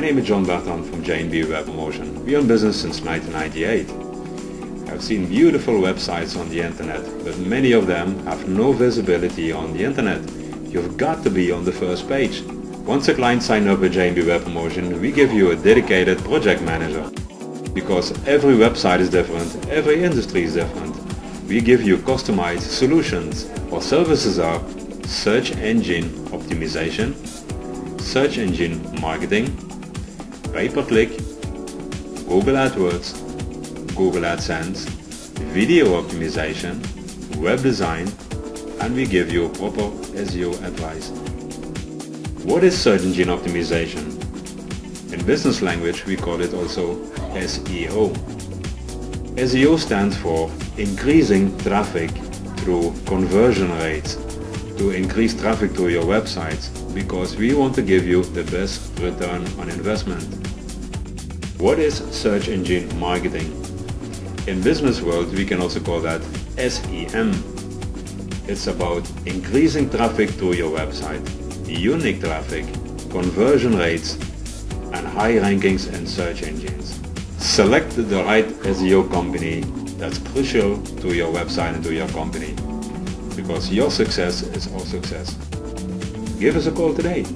My name is John Bertrand from J&B Web Promotion. We are in business since 1998. I've seen beautiful websites on the internet, but many of them have no visibility on the internet. You've got to be on the first page. Once a client signs up with J&B Web Promotion, we give you a dedicated project manager. Because every website is different, every industry is different. We give you customized solutions. Our services are search engine optimization, search engine marketing, pay-per-click, Google AdWords, Google AdSense, video optimization, web design, and we give you proper SEO advice. What is search engine optimization? In business language we call it also SEO. SEO stands for increasing traffic through conversion rates, to increase traffic to your websites, because we want to give you the best return on investment. What is search engine marketing? In business world we can also call that SEM. It's about increasing traffic to your website, unique traffic, conversion rates, and high rankings in search engines. Select the right SEO company that's crucial to your website and to your company, because your success is our success. Give us a call today.